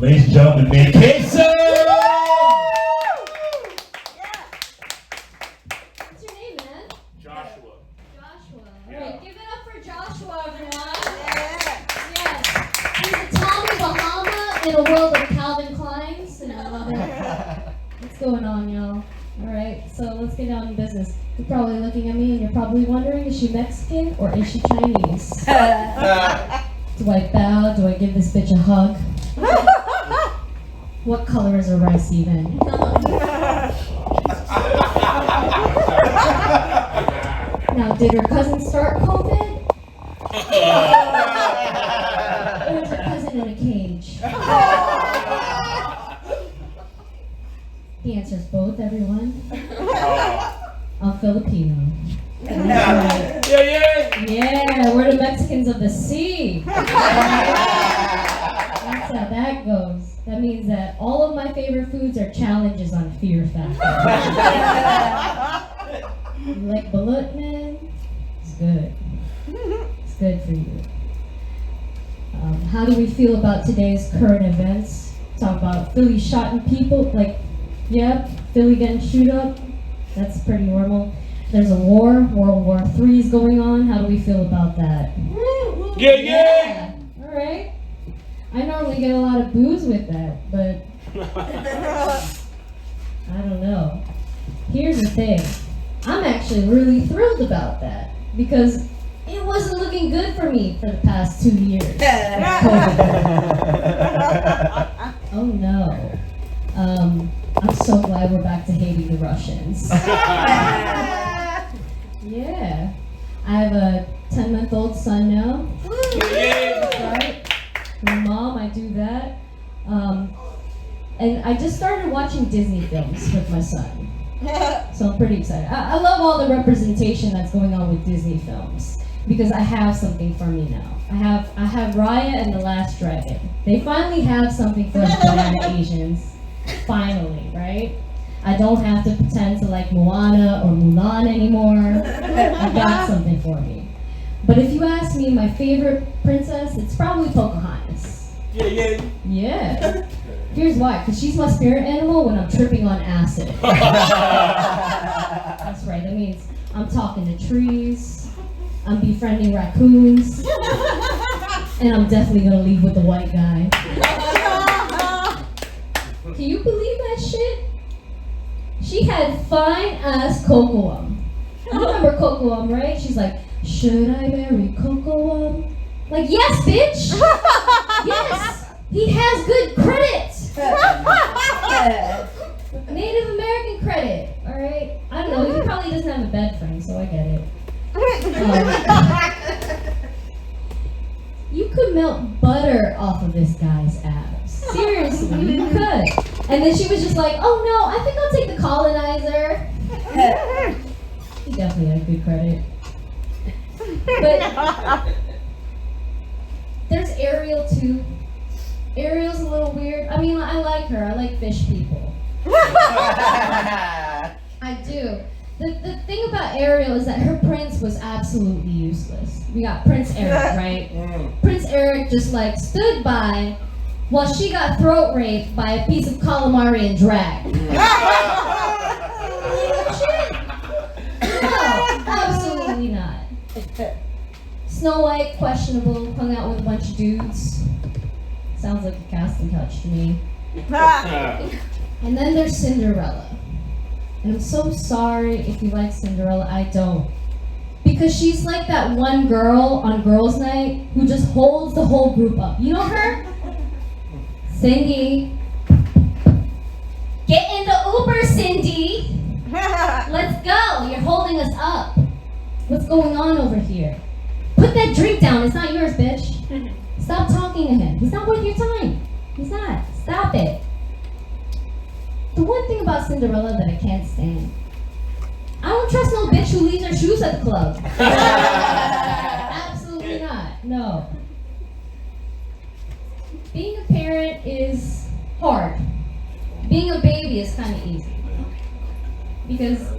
Ladies and gentlemen, make Casem! What's your name, man? Joshua. Joshua. Yeah. Alright, give it up for Joshua, everyone. Yes. He's a Tommy Bahama in a world of Calvin Kleins, and I love it. What's going on, y'all? Alright, so let's get down to business. You're probably looking at me and you're probably wondering, is she Mexican or is she Chinese? Do I bow? Do I give this bitch a hug? What color is her rice even? Now, did her cousin start COVID? Or is her cousin in a cage? The answer's both, everyone. I'm Filipino. That's right. Yeah, we're the Mexicans of the sea. That's how that goes. That means that all of my favorite foods are challenges on Fear Factor. You like balut, man? It's good. It's good for you. How do we feel about today's current events? Talk about Philly shotting people, like, yep, Philly getting shoot up. That's pretty normal. There's a war, World War III is going on. How do we feel about that? Yeah. All right. I normally get a lot of boos with that, but I don't know. Here's the thing. I'm actually really thrilled about that because it wasn't looking good for me for the past 2 years. Oh no. I'm so glad we're back to hating the Russians. Yeah. I have a 10-month-old son now. That's right. My mom, I do that. And I just started watching Disney films with my son. So I'm pretty excited. I love all the representation that's going on with Disney films because I have something for me now. I have Raya and the Last Dragon. They finally have something for us banana Asians. Finally, right? I don't have to pretend to like Moana or Mulan anymore. I got something for me. But if you ask me my favorite princess, it's probably Pocahontas. Yeah. Here's why, because she's my spirit animal when I'm tripping on acid. That's right, that means I'm talking to trees, I'm befriending raccoons, and I'm definitely gonna leave with the white guy. Can you believe that shit? She had fine ass Cocoam. You remember Cocoam, right? She's like, should I marry Cocoam? Like, yes, bitch! Yes! He has good credit! Native American credit, alright? I don't know, he probably doesn't have a bed frame, so I get it. You could melt butter off of this guy's abs. Seriously, you could. And then she was just like, oh no, I think I'll take the colonizer. He definitely had good credit. But there's Ariel too. Ariel's a little weird. I mean, I like her. I like fish people. I do. The thing about Ariel is that her prince was absolutely useless. We got Prince Eric, right? Prince Eric just like stood by while she got throat raped by a piece of calamari and drag. No, absolutely not. Snow White, questionable, hung out with a bunch of dudes. Sounds like a casting couch to me. And then there's Cinderella. And I'm so sorry if you like Cinderella, I don't. Because she's like that one girl on girls' night who just holds the whole group up. You know her? Cindy. Get in the Uber, Cindy. Let's go. You're holding us up. What's going on over here? Put that drink down. It's not yours, bitch. Stop talking to him. He's not worth your time. He's not. Stop it. The one thing about Cinderella that I can't stand, I don't trust no bitch who leaves her shoes at the club. Absolutely not. No. Being a parent is hard. Being a baby is kind of easy. Because,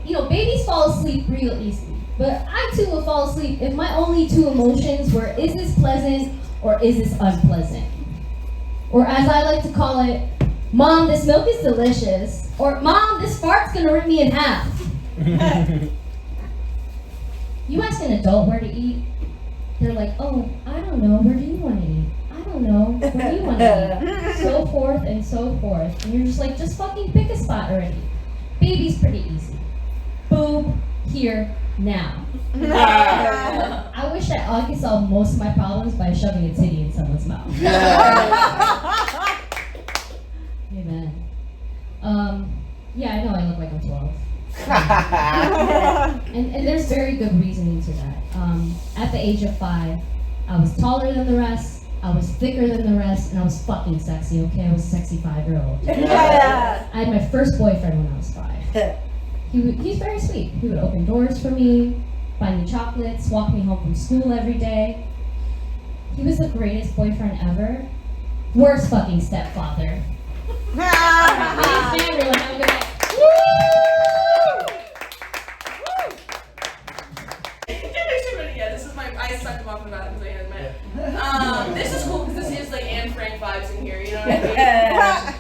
you know, babies fall asleep real easily. But I too will fall asleep if my only two emotions were, is this pleasant or is this unpleasant? Or as I like to call it, Mom, this milk is delicious. Or Mom, this fart's gonna rip me in half. You ask an adult where to eat, they're like, oh, I don't know, where do you want to eat? I don't know, where do you want to eat? So forth and so forth. And you're just like, just fucking pick a spot already. Baby's pretty easy. Boob, here, now. I wish I could solve most of my problems by shoving a titty in someone's mouth. Amen. Yeah, I know I look like I'm 12. And there's very good reasoning to that. At the age of 5, I was taller than the rest, I was thicker than the rest, and I was fucking sexy, okay? I was a sexy 5-year-old. Yeah. I had my first boyfriend when I was 5. He's very sweet. He would open doors for me, buy me chocolates, walk me home from school every day. He was the greatest boyfriend ever. Worst fucking stepfather. Yeah, this is my. I sucked him off in the bathroom, so he hasn't met. This is cool because this is like Anne Frank vibes in here. You know what I mean?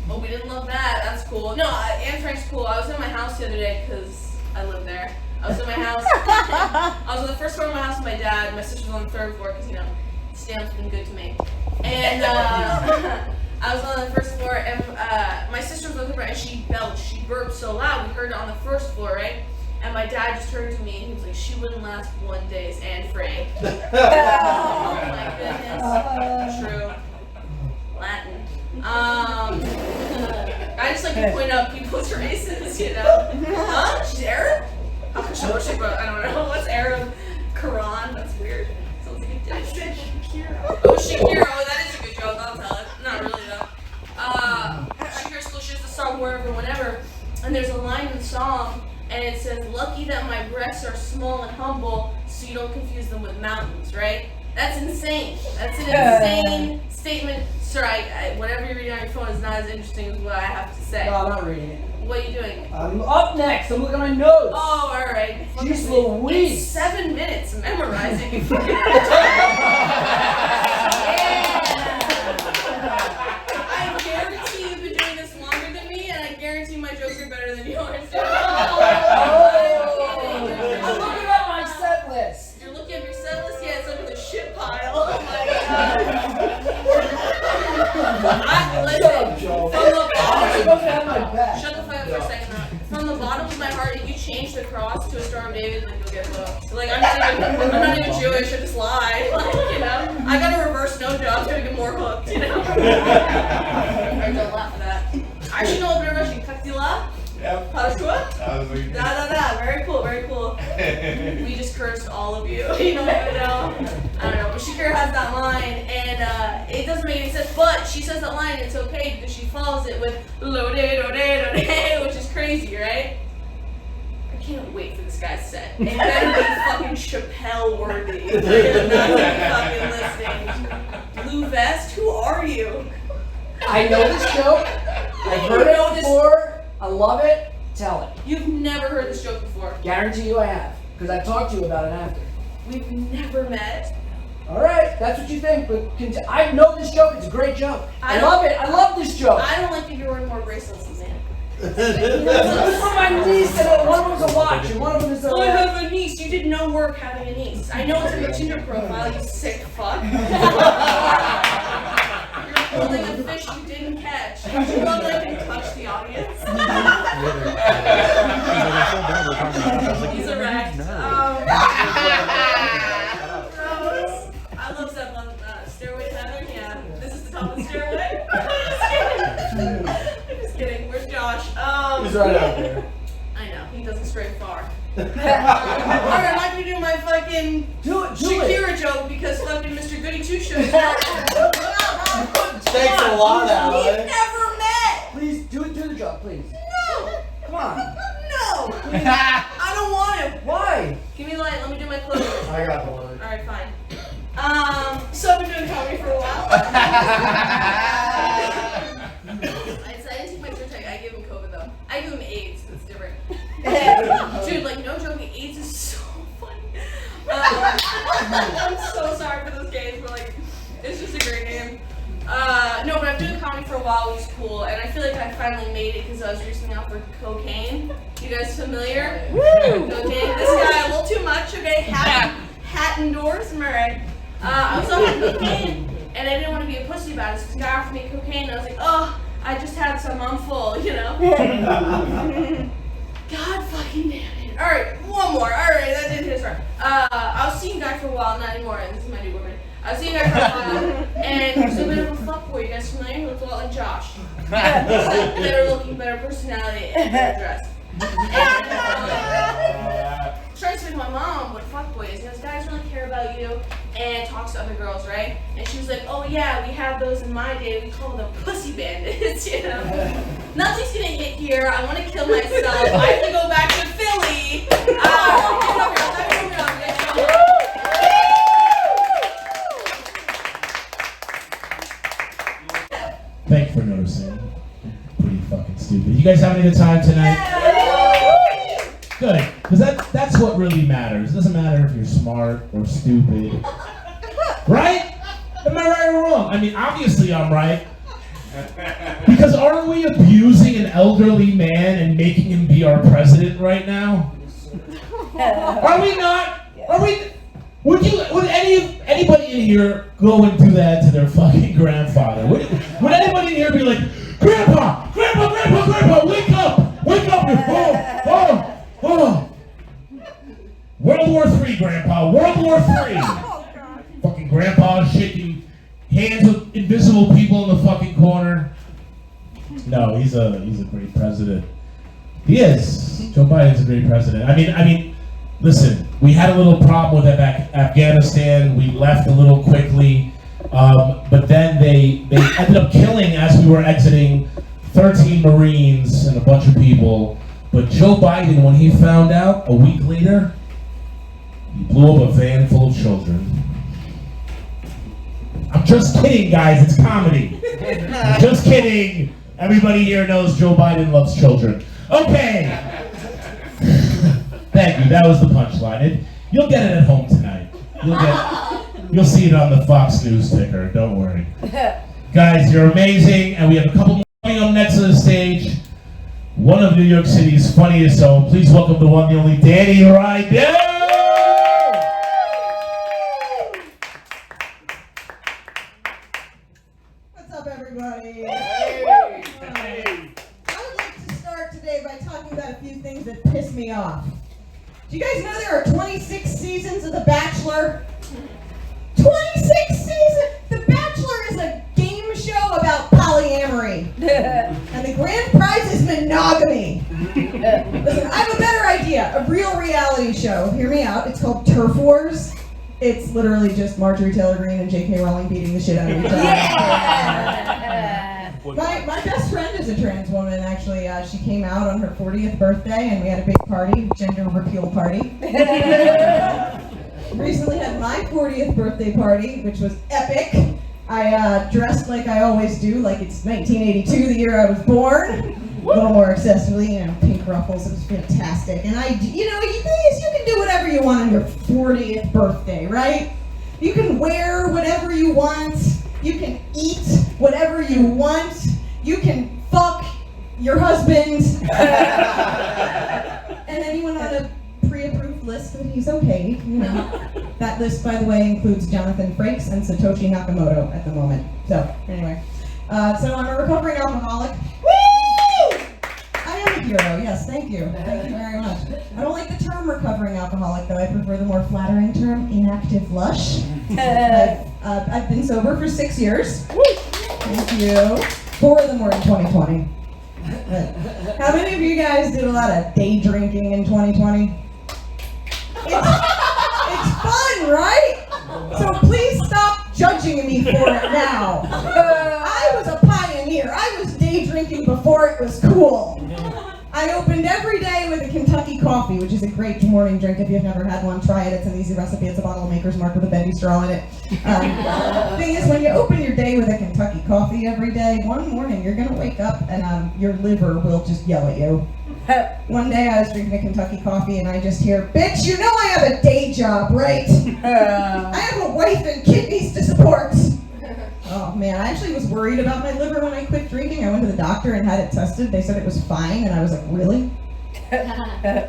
Oh, we didn't love that. That's cool. No, Anne Frank's cool. I was in my house the other day because I live there. I was in my house. I was on the first floor of my house with my dad. My sister was on the third floor because, you know, Stan's been good to me. And I was on the first floor, and my sister was looking for, and she belched. She burped so loud. We heard it on the first floor, right? And my dad just turned to me and he was like, she wouldn't last one day, it's Anne Frank. Oh my goodness. True. Latin. I just like to point out people's races, you know? Huh? She's Arab? I don't know. What's Arab? Quran? That's weird. Sounds like a dick. I said Shakira. Oh, Shakira. Oh, that is a good joke. I'll tell it. Not really, though. Shakira's cool. She has the song Wherever, Whenever. And there's a line in the song, and it says, lucky that my breasts are small and humble, so you don't confuse them with mountains, right? That's insane. That's an insane statement. Sir, whatever you're reading on your phone is not as interesting as what I have to say. No, I'm not reading it. What are you doing? I'm up next. I'm looking at my notes. Oh, alright. Jeez Louise. It's 7 minutes memorizing. I guarantee you've been doing this longer than me, and I guarantee my jokes are better than yours. I'm looking at my set list. You're looking at your set list? Yeah, it's under the shit pile. Oh my god. Shut the fuck up for a second. From the bottom of my heart, if you change the cross to a Star of David, then you'll get hooked. Like, I'm not even Jewish, I just lie. Like, you know? I got a reverse no job to get more hooked, you know? Alright, don't laugh at that. I actually know a bit of Russian. Kaktila? Yep. Parashua? Da. Very cool, very cool. We just cursed all of you. You know what I know? I don't know. But Shakira has that line, and it doesn't make any sense. But she says that line, and it's okay because she follows it with lo-de-do-de-do-de, which is crazy, right? I can't wait for this guy's set. It better be fucking Chappelle worthy. They're not fucking listening. Blue vest? Who are you? I know this joke. I've heard it before. I love it. Tell it. You've never heard this joke before. Guarantee you I have. Because I've talked to you about it after. We've never met. Alright, that's what you think, but I know this joke. It's a great joke. I love it. I love this joke. I don't like that you're wearing more bracelets than Sam. It's for my niece, and one of them's a watch, and one of them is a... I have a niece. You did no work having a niece. I know it's in your Tinder profile, you sick fuck. You're holding a fish you didn't catch. Would you love that and touch the audience? He's erect. I love Zeb on Stairway to Heaven. Yeah, this is the top of the stairway. I'm just kidding. Where's Josh? He's right out there. I know, he doesn't stray far. Alright, I'm not gonna do my fucking Shakira joke because fucking Mr. Goody Two Shoes. Takes a lot out of We've it. never met! Please, do the joke, please. No! Come on. No! I don't want to. Why? Give me the light, let me do my closing. I got the one. Alright, fine. So I've been doing comedy for a while. I didn't take my drug tag. I gave him COVID though. I gave him AIDS. It's different. Dude, like no joking, AIDS is so funny. I'm so sorry for those gays, but like, it's just a great name. Romy for a while, was cool, and I feel like I finally made it because I was recently off for cocaine. You guys familiar? Woo! Cocaine. This guy, a little too much, okay? Hat indoors, am I right? I was off for cocaine, and I didn't want to be a pussy about it, so this guy offered me cocaine, and I was like, oh, I just had some, I'm full, you know? God fucking damn it. Alright, one more. Alright, that did his right. I was seeing a guy for a while, not anymore, and this is my new boyfriend. I was seeing a guy for a while, and he was a bit of a fuckboy. You guys familiar? He looked a lot like Josh. Better looking, better personality, and better dressed. Trying to explain to my mom what a fuckboy is. You know, this guys really care about you and talks to other girls, right? And she was like, oh yeah, we have those in my day. We call them pussy bandits, you know? Nothing's gonna hit here. I want to kill myself. I have to go back to Philly. Thanks for noticing. Pretty fucking stupid. You guys having a good time tonight? Good, because that's what really matters. It doesn't matter if you're smart or stupid. Right? Am I right or wrong? I mean, obviously I'm right. Because aren't we abusing an elderly man and making him be our president right now? Are we not? Are we? Would anybody in here go and do that to their fucking grandfather? Would anybody in here be like, Grandpa, wake up! Oh. World War III, Grandpa, World War III. Fucking Grandpa shaking hands with invisible people in the fucking corner. No, he's a great president. He is. Joe Biden's a great president. I mean, listen, we had a little problem with Afghanistan. We left a little quickly, but then they ended up killing, as we were exiting, 13 Marines and a bunch of people. But Joe Biden, when he found out a week later, he blew up a van full of children. I'm just kidding, guys. It's comedy. I'm just kidding. Everybody here knows Joe Biden loves children. Okay. Thank you. That was the punchline. You'll get it at home tonight. You'll see it on the Fox News ticker. Don't worry. Guys, you're amazing, and we have a couple more coming up next to the stage. One of New York City's funniest home. Please welcome the one, the only Dani Riedel. What's up, everybody? Hey. I would like to start today by talking about a few things that piss me off. Do you guys know there are 26 seasons of The Bachelor? 26 seasons! The Bachelor is a game show about polyamory. And the grand prize is monogamy. Listen, I have a better idea. A real reality show. Hear me out. It's called Turf Wars. It's literally just Marjorie Taylor Greene and J.K. Rowling beating the shit out of each other. My best friend is a trans woman, actually. She came out on her 40th birthday, and we had a big party, gender repeal party. Recently had my 40th birthday party, which was epic. I dressed like I always do, like it's 1982, the year I was born. A little more excessively, pink ruffles. It was fantastic. And you can do whatever you want on your 40th birthday, right? You can wear whatever you want. You can eat whatever you want. You can fuck your husband. And then you went on a pre-approved list that he's okay, That list, by the way, includes Jonathan Frakes and Satoshi Nakamoto at the moment. So, anyway. So I'm a recovering alcoholic. Woo! I am a hero, yes, thank you. Thank you very much. I don't like the term recovering alcoholic, though. I prefer the more flattering term, inactive lush. I've been sober for 6 years. Thank you. 4 of them were in 2020. How many of you guys did a lot of day drinking in 2020? It's fun, right? So please stop judging me for it now. I was a pioneer. I was day drinking before it was cool. I opened every day with a Kentucky coffee, which is a great morning drink. If you've never had one, try it. It's an easy recipe. It's a bottle of Maker's Mark with a bendy straw in it. Thing is, when you open your day with a Kentucky coffee every day, one morning you're going to wake up and your liver will just yell at you. One day I was drinking a Kentucky coffee and I just hear, "Bitch, you know I have a day job, right? I have a wife and kidneys to support." Oh man, I actually was worried about my liver when I quit drinking. I went to the doctor and had it tested. They said it was fine, and I was like, really?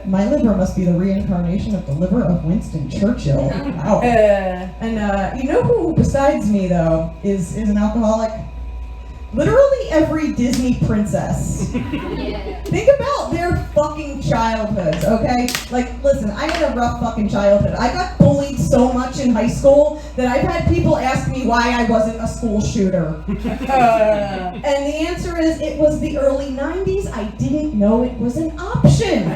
My liver must be the reincarnation of the liver of Winston Churchill. Wow. And you know who besides me though is an alcoholic? Literally every Disney princess. Yeah. Think about their fucking childhoods, okay? Like, listen, I had a rough fucking childhood. I got bullied so much in high school that I've had people ask me why I wasn't a school shooter. And the answer is, it was the early 90s. I didn't know it was an option.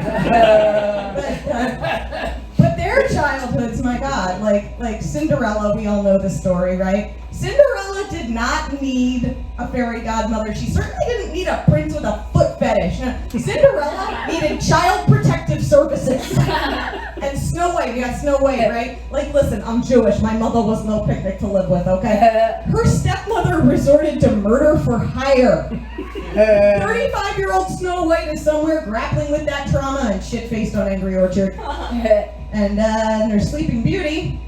But their childhoods, my God, like Cinderella, we all know the story, right? Cinderella did not need a fairy godmother. She certainly didn't need a prince with a foot fetish. No, Cinderella needed child protective services. And Snow White, we got Snow White, right? Like, listen, I'm Jewish. My mother was no picnic to live with, okay? Her stepmother resorted to murder for hire. 35-year-old Snow White is somewhere grappling with that trauma and shit-faced on Angry Orchard. And there's Sleeping Beauty.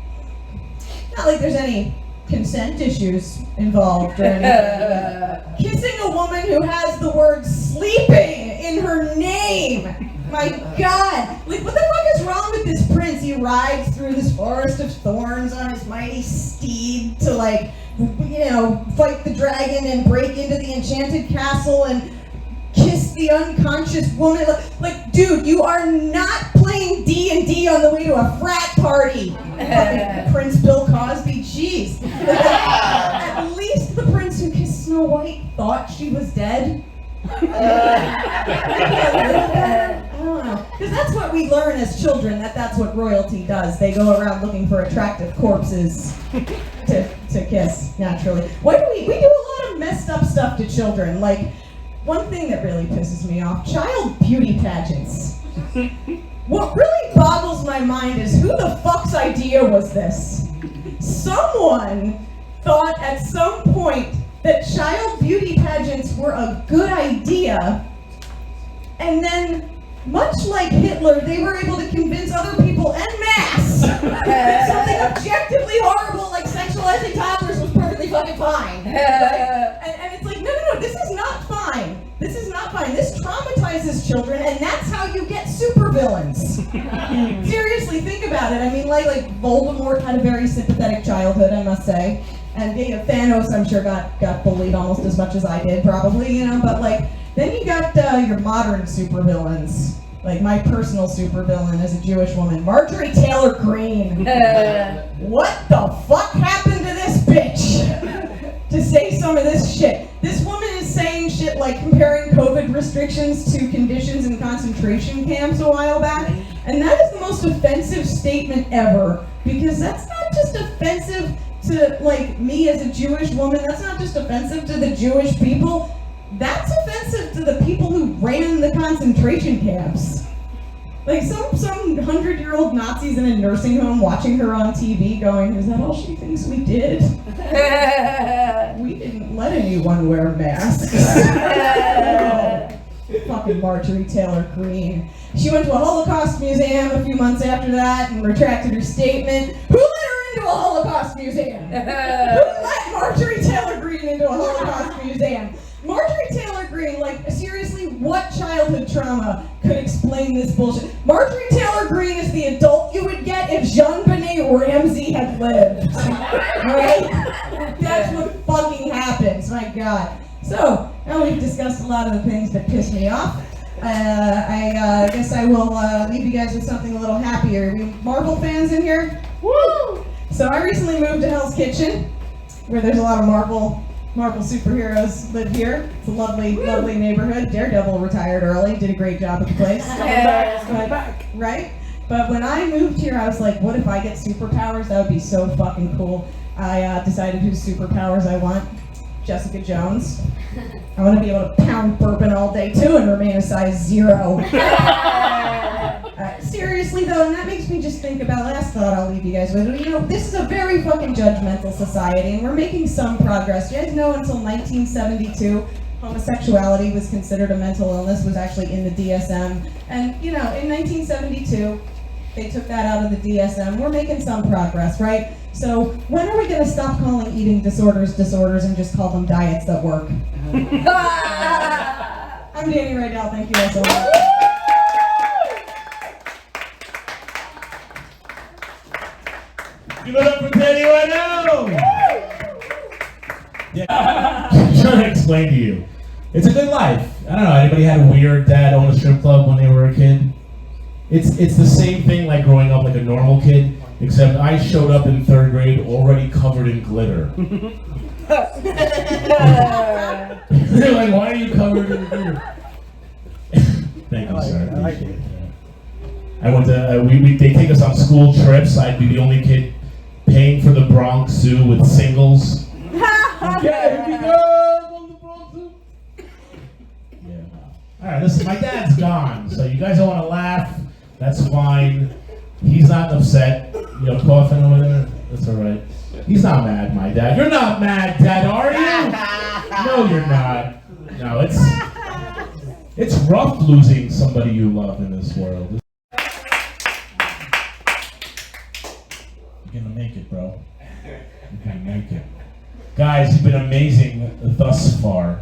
Not like there's any consent issues involved or anything. Kissing a woman who has the word sleeping in her name. My God. Like, what the fuck is wrong with this prince? He rides through this forest of thorns on his mighty steed to, like, you know, fight the dragon and break into the enchanted castle and kiss the unconscious woman. Like, dude, you are not playing D&D on the way to a frat party. Fucking Prince Bill Cosby, jeez. At least the prince who kissed Snow White thought she was dead. I don't know. Because that's what we learn as children, that's what royalty does. They go around looking for attractive corpses to kiss, naturally. Why do we do a lot of messed up stuff to children? Like, one thing that really pisses me off, child beauty pageants. What really boggles my mind is who the fuck's idea was this? Someone thought at some point that child beauty pageants were a good idea, and then, much like Hitler, they were able to convince other people en masse that something objectively horrible like sexualizing toddlers was perfectly fucking fine. And it's like, no, this is not fine. This is not fine. This traumatizes children, and that's how you get supervillains. Seriously, think about it. I mean, like Voldemort had a very sympathetic childhood, I must say. And Thanos, I'm sure, got bullied almost as much as I did, probably, you know. But like, then you got your modern supervillains. Like my personal supervillain as a Jewish woman, Marjorie Taylor Greene. What the fuck happened to this bitch to say some of this shit? This woman is saying shit like comparing COVID restrictions to conditions in concentration camps a while back, and that is the most offensive statement ever, because that's not just offensive to, like, me as a Jewish woman, that's not just offensive to the Jewish people, that's offensive to the people who ran the concentration camps. Like, some 100-year-old Nazis in a nursing home watching her on TV going, is that all she thinks we did? We didn't let anyone wear masks. Fucking Marjorie Taylor Greene. She went to a Holocaust museum a few months after that and retracted her statement. Who let her into a Holocaust museum? Who let Marjorie Taylor Greene into a Holocaust museum? Marjorie Taylor Greene, like, seriously, what childhood trauma could explain this bullshit? Marjorie Taylor Greene is the adult you would get if Jean-Benet Ramsey had lived. Right? That's what fucking happens, my God. So, now we've discussed a lot of the things that piss me off. I guess I will leave you guys with something a little happier. Are you Marvel fans in here? Woo! So I recently moved to Hell's Kitchen, where there's a lot of Marvel superheroes live here. It's a lovely neighborhood. Daredevil retired early, did a great job at the place. Coming back. Right? But when I moved here, I was like, what if I get superpowers? That would be so fucking cool. I decided whose superpowers I want. Jessica Jones. I want to be able to pound bourbon all day too and remain a size 0. Seriously though, and that makes me just think about last thought I'll leave you guys with. You know, this is a very fucking judgmental society, and we're making some progress. You guys know until 1972, homosexuality was considered a mental illness, was actually in the DSM. And you know, in 1972, they took that out of the DSM. We're making some progress, right? So when are we going to stop calling eating disorders and just call them diets that work? I'm Dani Riedel. Thank you all so much. Give it up for Dani Riedel! Yeah. I'm trying to explain to you. It's a good life. I don't know, anybody had a weird dad own a strip club when they were a kid? It's the same thing like growing up like a normal kid, except I showed up in 3rd grade already covered in glitter. They're like, why are you covered in glitter? Thank you, sir. I like it. I went to, they take us on school trips. I'd be the only kid paying for the Bronx Zoo with singles. Yeah, here we go! Alright, listen, my dad's gone, so you guys don't want to laugh, that's fine. He's not upset. You know, coughing over there? That's alright. He's not mad, my dad. You're not mad, Dad, are you? No, you're not. No, it's rough losing somebody you love in this world. You're gonna make it, bro. You're gonna make it. Guys, you've been amazing thus far.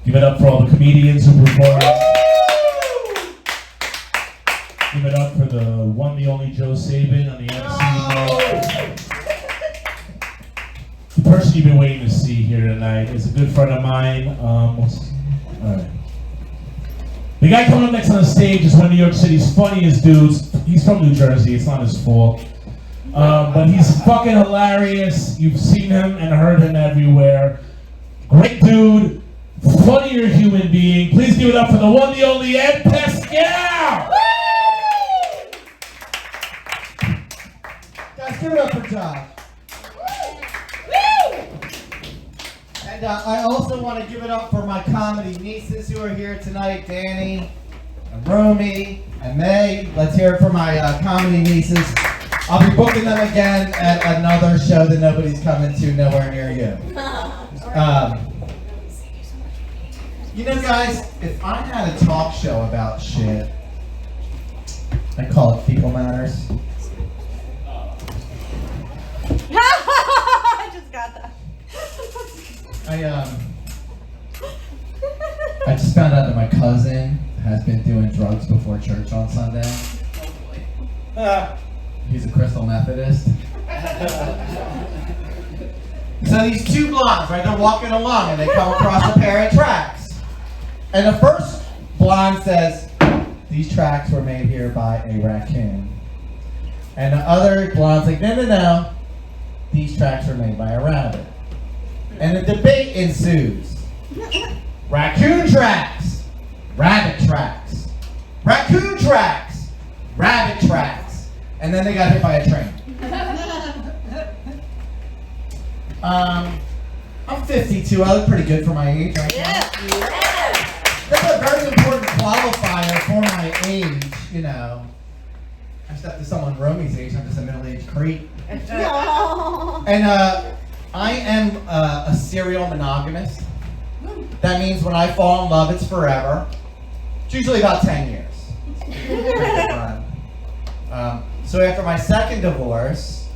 Give it up for all the comedians who performed. Give it up for the one, the only Joe Sabin on the MC. The person you've been waiting to see here tonight is a good friend of mine. All right. The guy coming up next on the stage is one of New York City's funniest dudes. He's from New Jersey. It's not his fault. But he's fucking hilarious. You've seen him and heard him everywhere. Great dude. Funnier human being. Please give it up for the one, the only Pascale! Guys, give it up for Josh. And I also want to give it up for my comedy nieces who are here tonight, Dani, and Romy, and May. Let's hear it for my comedy nieces. I'll be booking them again at another show that nobody's coming to nowhere near you. You know, guys, if I had a talk show about shit, I'd call it Fecal Matters. I just got that. I just found out that my cousin has been doing drugs before church on Sunday. He's a Crystal Methodist. So these two blondes, right, they're walking along and they come across a pair of tracks. And the first blonde says, these tracks were made here by a raccoon. And the other blonde's like, no, these tracks were made by a rabbit. And a debate ensues. Raccoon tracks, rabbit tracks, raccoon tracks, rabbit tracks. And then they got hit by a train. I'm 52, I look pretty good for my age right now. That's a very important qualifier for my age, you know. I stepped to someone Romy's age, I'm just a middle-aged creep. And I am a serial monogamist. That means when I fall in love, it's forever. It's usually about 10 years. So after my second divorce,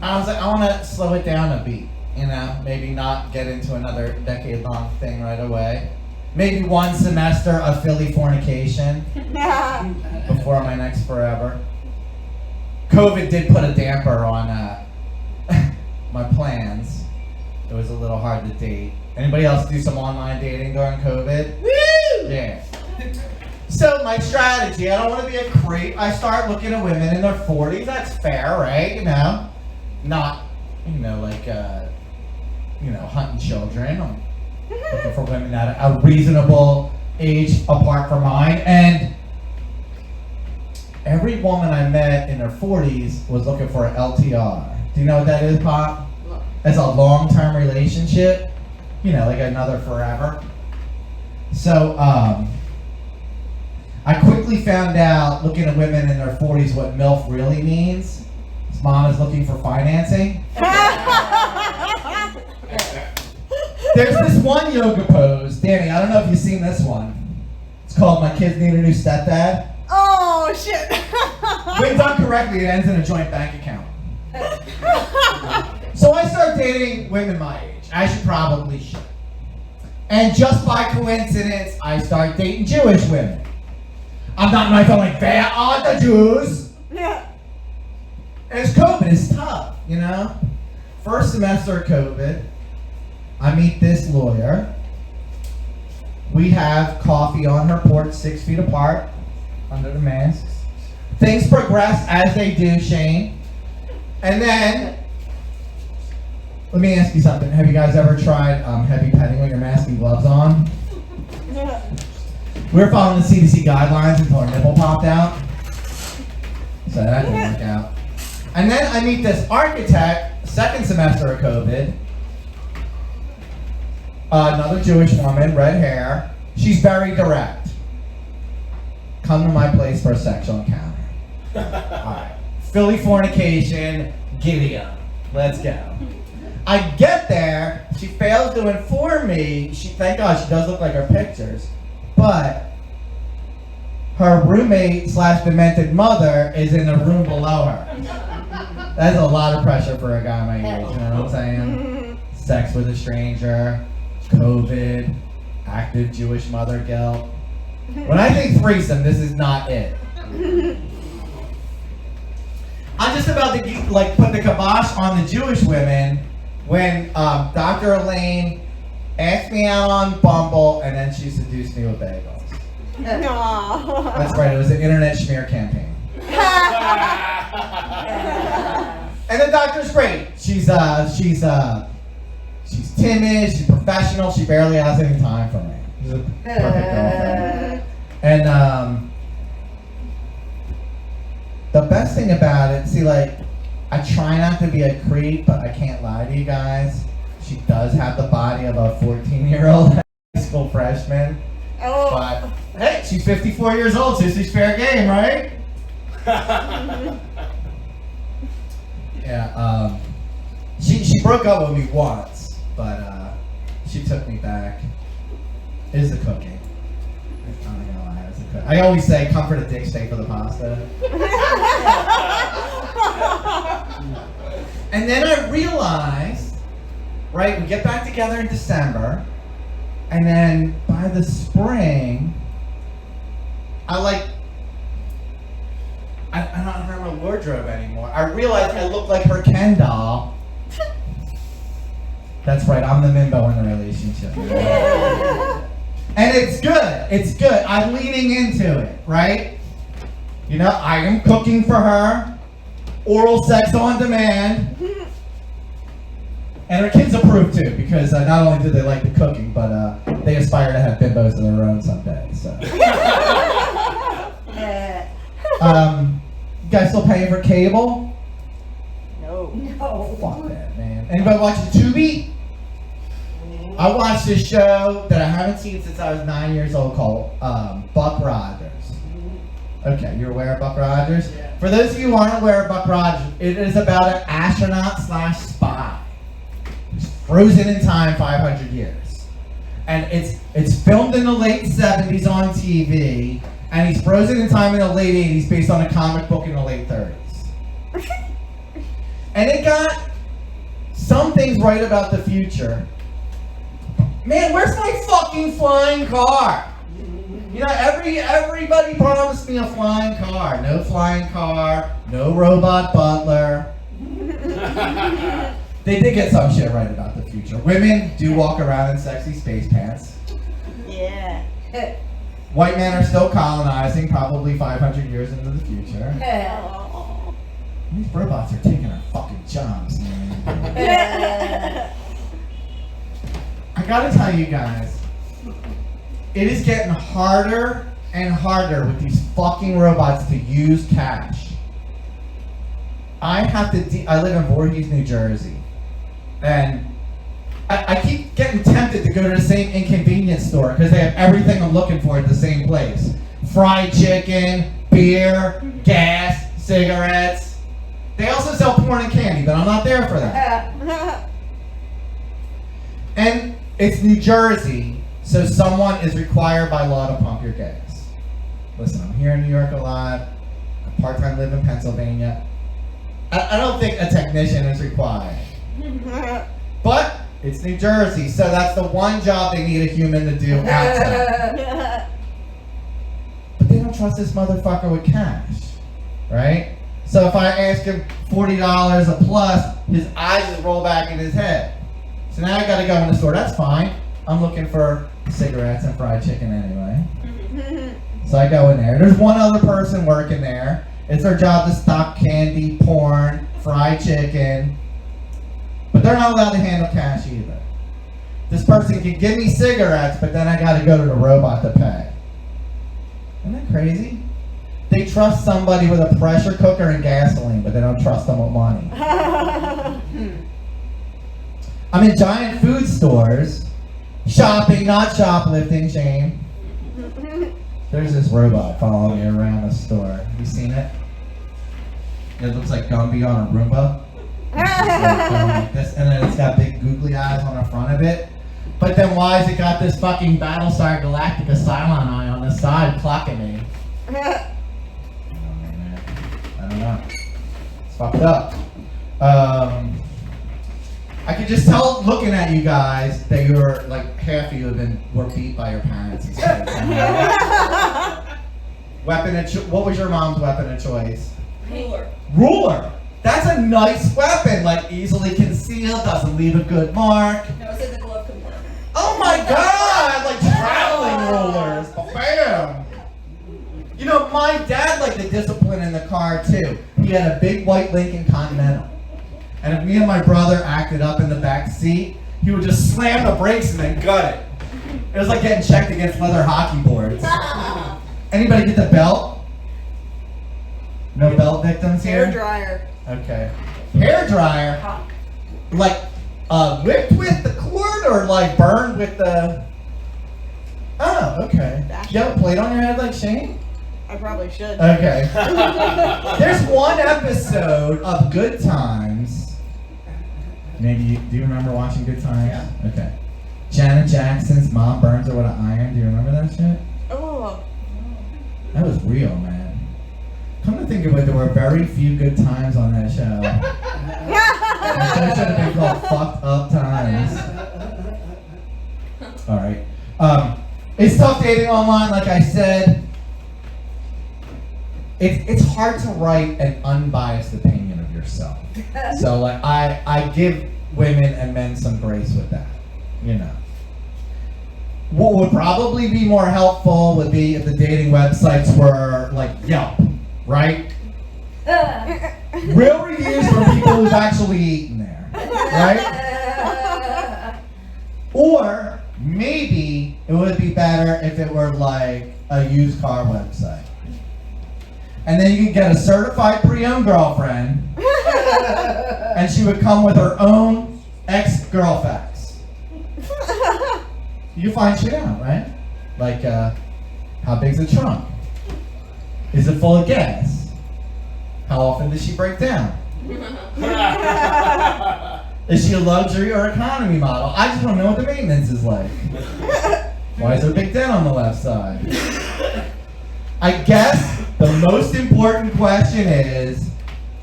I was like, I want to slow it down a beat. You know, maybe not get into another decade-long thing right away. Maybe one semester of Philly fornication before my next forever. COVID did put a damper on my plans. It was a little hard to date. Anybody else do some online dating during COVID? Woo! Yeah. So my strategy, I don't want to be a creep. I start looking at women in their 40s. That's fair, right? You know, not, you know, like, hunting children. I'm looking for women at a reasonable age apart from mine. And every woman I met in their 40s was looking for an LTR. Do you know what that is, Pop? It's a long-term relationship. You know, like another forever. So, I quickly found out, looking at women in their 40s, what MILF really means. His mom is looking for financing. There's this one yoga pose. Dani, I don't know if you've seen this one. It's called My Kids Need a New Stepdad. Oh, shit. When done correctly, it ends in a joint bank account. So I start dating women my age, as you probably should. And just by coincidence, I start dating Jewish women. I'm not my phone like, where are the Jews? Yeah. It's COVID, it's tough, you know? First semester of COVID, I meet this lawyer. We have coffee on her porch, 6 feet apart, under the masks. Things progress as they do, Shane. And then, let me ask you something. Have you guys ever tried heavy petting with your mask and gloves on? We were following the CDC guidelines until our nipple popped out. So that didn't work out. And then I meet this architect, second semester of COVID. Another Jewish woman, red hair. She's very direct. Come to my place for a sexual encounter. Alright. Philly fornication, giddy up. Let's go. I get there, she fails to inform me. Thank God she does look like her pictures. But her roommate / demented mother is in the room below her. That's a lot of pressure for a guy my age, you know what I'm saying? Sex with a stranger, COVID, active Jewish mother guilt. When I think threesome, this is not it. I'm just about to put the kibosh on the Jewish women when Dr. Elaine asked me out on Bumble and then she seduced me with bagels. That's right, it was an internet schmear campaign. And the doctor's great. She's timid, she's professional, she barely has any time for me. She's a perfect girlfriend. And the best thing about it, I try not to be a creep, but I can't lie to you guys. She does have the body of a 14-year-old high school freshman. Oh. But hey, she's 54 years old, so she's fair game, right? Yeah, she broke up with me once, but she took me back. It is the cooking. I'm not gonna lie, it's the cooking. I always say, come for the dick, stay for the pasta. And then I realized, right, we get back together in December, and then by the spring, I don't have my wardrobe anymore. I realized I look like her Ken doll. That's right, I'm the Mimbo in the relationship. And it's good, it's good. I'm leaning into it, right? You know, I am cooking for her. Oral sex on demand. And her kids approve too, because not only do they like the cooking, but they aspire to have bimbos of their own someday, so. You guys still paying for cable? No. Fuck that, man. Anybody watching Tubi? I watched this show that I haven't seen since I was 9 years old called Buck Rogers. Okay, you're aware of Buck Rogers? Yeah. For those of you who aren't aware of Buck Rogers, it is about an astronaut / spy who's frozen in time 500 years. And it's filmed in the late 70s on TV, and he's frozen in time in the late 80s based on a comic book in the late 30s. And it got some things right about the future. Man, where's my fucking flying car? You know, everybody promised me a flying car. No flying car, no robot butler. They did get some shit right about the future. Women do walk around in sexy space pants. Yeah. White men are still colonizing, probably 500 years into the future. These robots are taking our fucking jobs, man. I gotta tell you guys, it is getting harder and harder with these fucking robots to use cash. I live in Voorhees, New Jersey, and I keep getting tempted to go to the same inconvenience store because they have everything I'm looking for at the same place. Fried chicken, beer, gas, cigarettes. They also sell porn and candy, but I'm not there for that. And it's New Jersey, so someone is required by law to pump your gas. Listen, I'm here in New York a lot. I part-time live in Pennsylvania. I don't think a technician is required. But it's New Jersey, so that's the one job they need a human to do outside. But they don't trust this motherfucker with cash, right? So if I ask him $40 a plus, his eyes just roll back in his head. So now I gotta go in the store. That's fine. I'm looking for cigarettes and fried chicken anyway. So I go in there. There's one other person working there. It's their job to stock candy, porn, fried chicken. But they're not allowed to handle cash either. This person can give me cigarettes, but then I gotta go to the robot to pay. Isn't that crazy? They trust somebody with a pressure cooker and gasoline, but they don't trust them with money. I'm in giant food stores, shopping, not shoplifting, shame. There's this robot following me around the store. Have you seen it? It looks like Gumby on a Roomba. It's like going like this, and then it's got big googly eyes on the front of it. But then why has it got this fucking Battlestar Galactica Cylon eye on the side clocking me? I don't know. It's fucked up. I could just tell looking at you guys that you're like half of you were beat by your parents and stuff. Weapon of what was your mom's weapon of choice? Ruler. That's a nice weapon, like easily concealed, doesn't leave a good mark. No, it's in the glove compartment. Oh my god, like traveling rulers. Bam. You know, my dad liked the discipline in the car too. He had a big white Lincoln Continental. And if me and my brother acted up in the back seat, he would just slam the brakes and then gut it. It was like getting checked against leather hockey boards. Anybody get the belt? No belt victims here? Hair dryer. Okay. Hair dryer? Like whipped with the cord or like burned with the... Oh, okay. You have a plate on your head like Shane? I probably should. Okay. There's one episode of Good Times. Maybe do you remember watching Good Times? Yeah. Okay. Janet Jackson's mom burns her with an iron. Do you remember that shit? Oh. That was real, man. Come to think of it, there were very few good times on that show. That show should have been called Fucked Up Times. Alright. It's tough dating online, like I said. It's hard to write an unbiased opinion of yourself. So like I give women and men some grace with that, you know. What would probably be more helpful would be if the dating websites were like Yelp, right? Real reviews from people who've actually eaten there, right? Or maybe it would be better if it were like a used car website. And then you could get a certified pre-owned girlfriend, and she would come with her own ex-girl facts. You find shit out, right? Like, how big's the trunk? Is it full of gas? How often does she break down? Is she a luxury or economy model? I just don't know what the maintenance is like. Why is there a big dent on the left side? I guess the most important question is,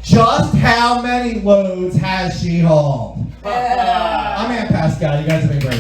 just how many loads has she hauled? I'm Aunt Pascale. You guys have been great.